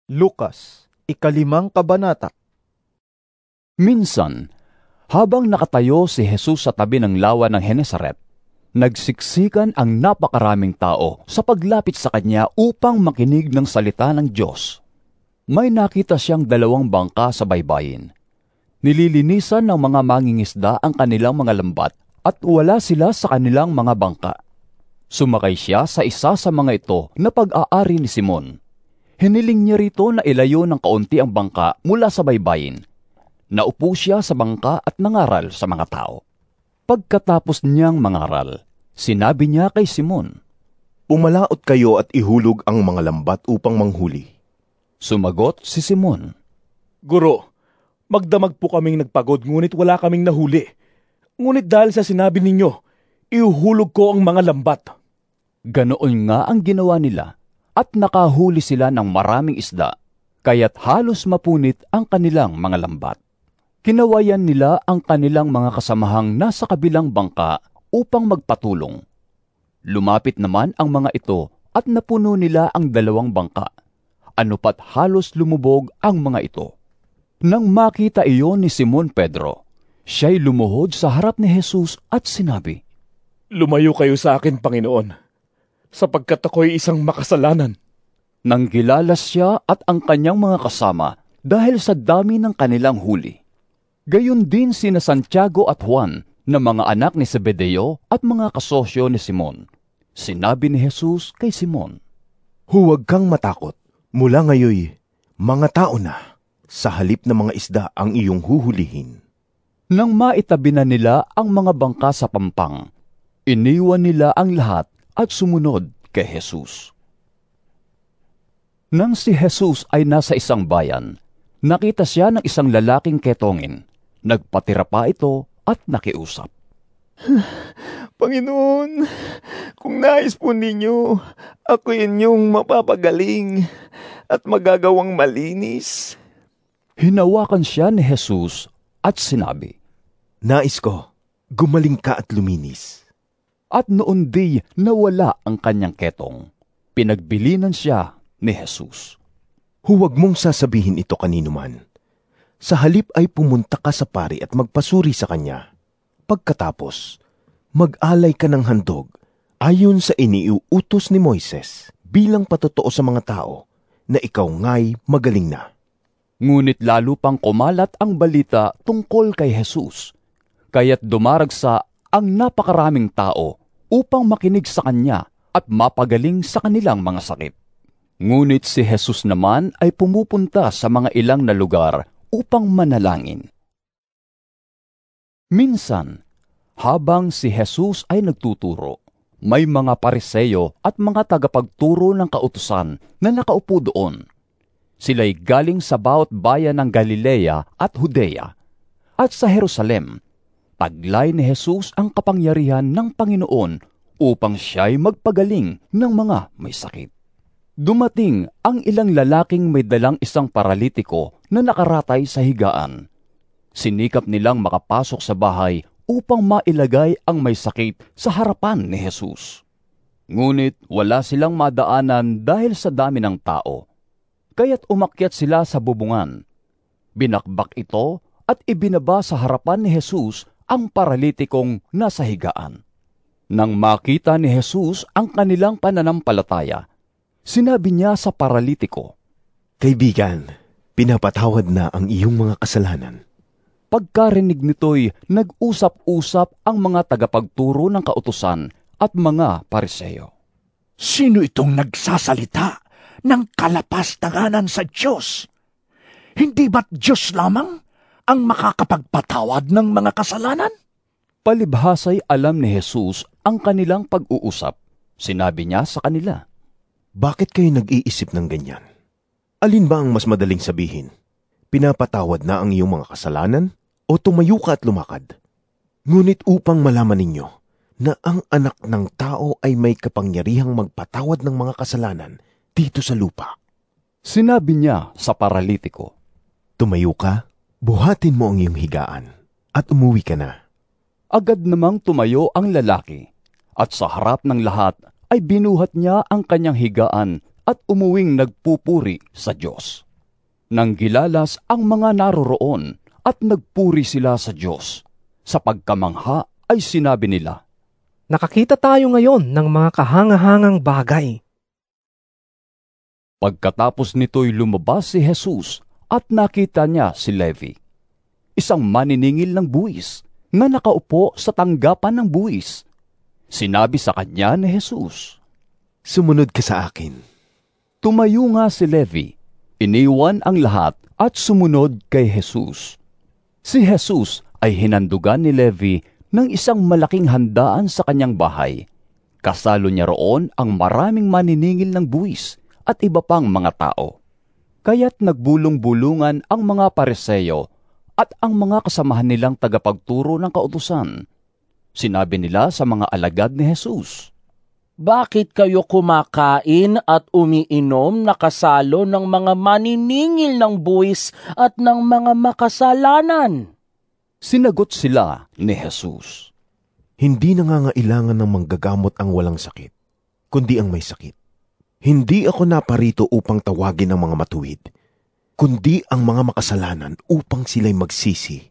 Lukas, 5 kabanata. Minsan, habang nakatayo si Jesus sa tabi ng lawa ng Genesaret, nagsiksikan ang napakaraming tao sa paglapit sa kanya upang makinig ng salita ng Diyos. May nakita siyang 2 bangka sa baybayin. Nililinisan ng mga mangingisda ang kanilang mga lambat at wala sila sa kanilang mga bangka. Sumakay siya sa isa sa mga ito na pag-aari ni Simon. Hiniling niya rito na ilayo ng kaunti ang bangka mula sa baybayin. Naupo siya sa bangka at nangaral sa mga tao. Pagkatapos niyang mangaral, sinabi niya kay Simon, "Pumalaot kayo at ihulog ang mga lambat upang manghuli." Sumagot si Simon, "Guro, magdamag po kaming nagpagod ngunit wala kaming nahuli. Ngunit dahil sa sinabi ninyo, ihuhulog ko ang mga lambat." Ganoon nga ang ginawa nila at nakahuli sila ng maraming isda, kaya't halos mapunit ang kanilang mga lambat. Kinawayan nila ang kanilang mga kasamahang nasa kabilang bangka upang magpatulong. Lumapit naman ang mga ito at napuno nila ang 2 bangka. Ano pat halos lumubog ang mga ito. Nang makita iyon ni Simon Pedro, siya'y lumuhod sa harap ni Jesus at sinabi, "Lumayo kayo sa akin, Panginoon, sapagkat ako'y isang makasalanan." Nang gilalas siya at ang kanyang mga kasama dahil sa dami ng kanilang huli. Gayon din sina Santiago at Juan na mga anak ni Zebedeo at mga kasosyo ni Simon. Sinabi ni Jesus kay Simon, "Huwag kang matakot. Mula ngayoy, mga tao na. Sa halip na mga isda ang iyong huhulihin." Nang maitabi na nila ang mga bangka sa pampang, iniwan nila ang lahat at sumunod kay Jesus. Nang si Jesus ay nasa isang bayan, nakita siya ng isang lalaking ketongin. Nagpatira pa ito at nakiusap. "Panginoon, kung nais po ninyo, ako inyong mapapagaling at magagawang malinis." Hinawakan siya ni Jesus at sinabi, "Nais ko, gumaling ka at luminis." At noon di nawala ang kanyang ketong. Pinagbilinan siya ni Jesus. "Huwag mong sasabihin ito kanino man. Sa halip ay pumunta ka sa pari at magpasuri sa kanya. Pagkatapos, mag-alay ka ng handog ayon sa iniuutos ni Moises bilang patotoo sa mga tao na ikaw nga'y magaling na." Ngunit lalo pang kumalat ang balita tungkol kay Jesus, kaya't dumaragsa ang napakaraming tao upang makinig sa kanya at mapagaling sa kanilang mga sakit. Ngunit si Jesus naman ay pumupunta sa mga ilang na lugar upang manalangin. Minsan, habang si Jesus ay nagtuturo, may mga Pariseo at mga tagapagturo ng kautusan na nakaupo doon. Sila'y galing sa bawat bayan ng Galilea at Judea. At sa Jerusalem, taglay ni Jesus ang kapangyarihan ng Panginoon upang siya'y magpagaling ng mga may sakit. Dumating ang ilang lalaking may dalang isang paralitiko na nakaratay sa higaan. Sinikap nilang makapasok sa bahay upang mailagay ang may sakit sa harapan ni Jesus. Ngunit wala silang madaanan dahil sa dami ng tao. Kaya't umakyat sila sa bubungan. Binakbak ito at ibinaba sa harapan ni Jesus ang paralitikong nasa higaan. Nang makita ni Jesus ang kanilang pananampalataya, sinabi niya sa paralitiko, "Kaibigan, pinapatawad na ang iyong mga kasalanan." Pagkarinig nito'y nag-usap-usap ang mga tagapagturo ng kautusan at mga Pariseo. "Sino itong nagsasalita ng kalapastanganan sa Diyos? Hindi ba't Diyos lamang ang makakapagpatawad ng mga kasalanan?" Palibhasa'y alam ni Jesus ang kanilang pag-uusap. Sinabi niya sa kanila, "Bakit kayo nag-iisip ng ganyan? Alin ba ang mas madaling sabihin? Pinapatawad na ang iyong mga kasalanan o tumayo ka at lumakad? Ngunit upang malaman ninyo na ang anak ng tao ay may kapangyarihang magpatawad ng mga kasalanan dito sa lupa." Sinabi niya sa paralitiko, "Tumayo ka, buhatin mo ang iyong higaan at umuwi ka na." Agad namang tumayo ang lalaki, at sa harap ng lahat ay binuhat niya ang kanyang higaan at umuwing nagpupuri sa Diyos. Nang gilalas ang mga naroroon at nagpuri sila sa Diyos, sa pagkamangha ay sinabi nila, Nakakita tayo ngayon ng mga kahangahangang bagay. Pagkatapos nito'y lumabas si Jesus at nakita niya si Levi, isang maniningil ng buwis na nakaupo sa tanggapan ng buwis. Sinabi sa kanya ni Jesus, Sumunod ka sa akin. Tumayo nga si Levi, iniwan ang lahat at sumunod kay Jesus. Si Jesus ay hinandugan ni Levi ng isang malaking handaan sa kanyang bahay. Kasalo niya roon ang maraming maniningil ng buwis at iba pang mga tao. Kaya't nagbulong-bulungan ang mga Pariseo at ang mga kasamahan nilang tagapagturo ng kautusan. Sinabi nila sa mga alagad ni Jesus, Bakit kayo kumakain at umiinom na kasalo ng mga maniningil ng buwis at ng mga makasalanan? Sinagot sila ni Jesus, Hindi nangangailangan ng manggagamot ang walang sakit, kundi ang may sakit. Hindi ako naparito upang tawagin ang mga matuwid, kundi ang mga makasalanan upang sila'y magsisi.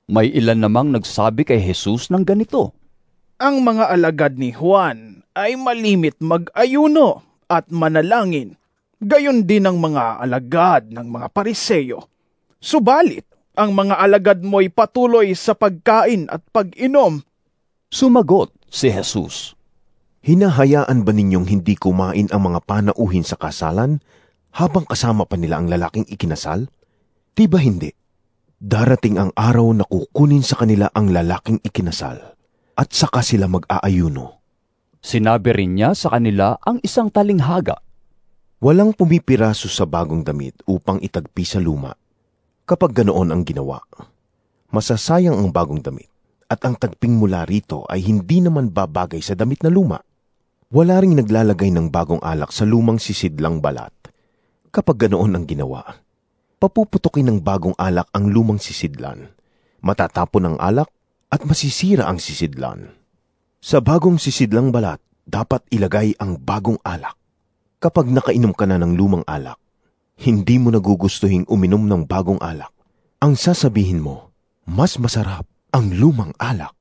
May ilan namang nagsabi kay Jesus ng ganito, Ang mga alagad ni Juan ay malimit mag-ayuno at manalangin, gayon din ang mga alagad ng mga Pariseo. Subalit, ang mga alagad mo'y patuloy sa pagkain at pag-inom. Sumagot si Jesus, Hinahayaan ba ninyong hindi kumain ang mga panauhin sa kasalan habang kasama pa nila ang lalaking ikinasal? Di ba hindi? Darating ang araw na kukunin sa kanila ang lalaking ikinasal at saka sila mag-aayuno. Sinabi rin niya sa kanila ang isang talinghaga. Walang pumipiraso sa bagong damit upang itagpi sa luma. Kapag ganoon ang ginawa, masasayang ang bagong damit at ang tagping mula rito ay hindi naman babagay sa damit na luma. Wala ring naglalagay ng bagong alak sa lumang sisidlang balat. Kapag ganoon ang ginawa, papuputukin ng bagong alak ang lumang sisidlan, matatapon ang alak at masisira ang sisidlan. Sa bagong sisidlang balat, dapat ilagay ang bagong alak. Kapag nakainom ka na ng lumang alak, hindi mo nagugustuhing uminom ng bagong alak. Ang sasabihin mo, mas masarap ang lumang alak.